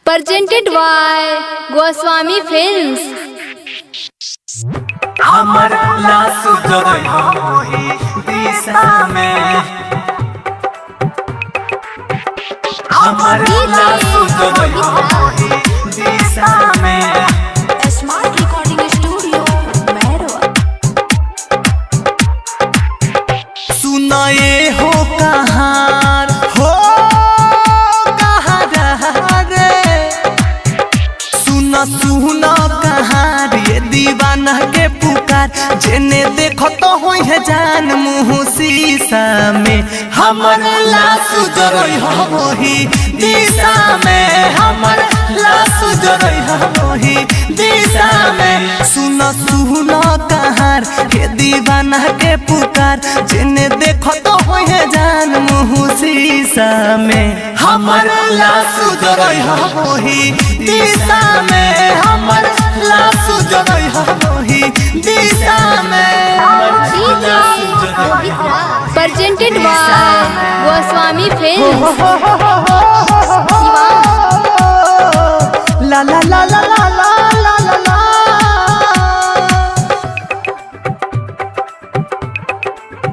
presented by Goswami Films। हमर लासु जरई होही दिशा में, हमर लासु जरई होही दिशा में। Smart recording studio Mairwa. सुनाए हो कहार हो कहार रे, सुना सुना कहार ये दीवाना के पुकार। जेने देखो तो होई है जान मुँह शीशा में। हमर लासु जरई होही दिशा में, हमर लासु जरई होही दिशा में। सुना सुना कहार ये दीवाना के पुकार। जेने देखो तो होई है जान मुँह शीशा में। हमर लासु जरई होही दिशा में, हमर लासु जरई होही दिशा में। presented by Goswami Films। ला ला ला ला ला ला ला ला।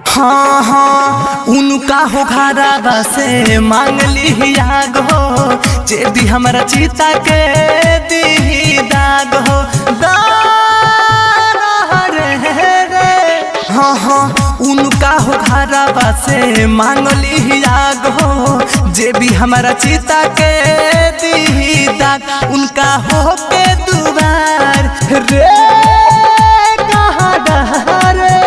हाँ हाँ उनका हो घरावा से मांग ली आग हो। जे दी हमारा चिता के दी दाग हो। हाँ हाँ उनका हो घरावा से मांग ली आग हो। जे भी हमारा चिता के दी दाग। उनका हो के दुबार रे कहाँ रे,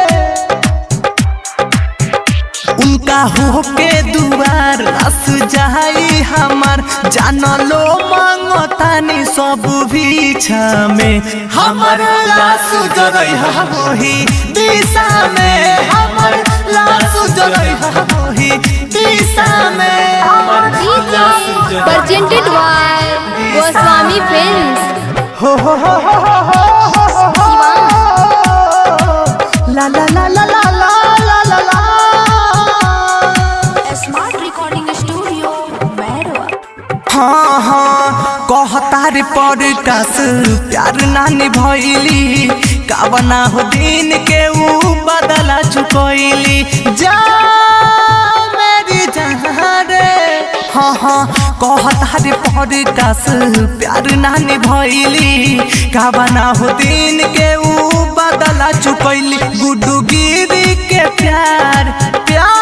उनका हो के दुआर रस जाई हमार। जान लो मांगतानी सब भीछा में। हमर लासु जरई होही दिशा में, हमर लासु जरई होही दिशा में। presented by Goswami Films। हो ला ला ला ला ला ला ला ला। Smart recording studio Mairwa. हाँ हाँ कहता रे पॉडकास्ट प्यार नानी भइली। कावना हो दिन के ऊ बदला चुकैली। जा मेरी जहाँ रे, हाँ हाँ कहता रे पॉडकास्ट प्यार नानी भइली। कावना हो दिन के ऊ बदला चुकैली। गुड्डू गिरी के प्यार प्यार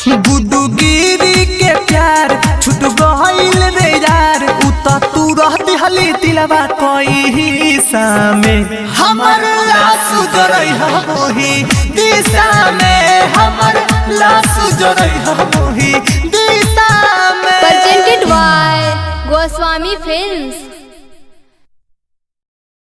गुड्डू गिरी के प्यार छूट गइल रे यार। उता तू रहती हली दिलवा कोई हिस्सा में। हमर लासु जरई होही दिशा में, हमर लासु जरई होही दिशा में। presented by Goswami Films।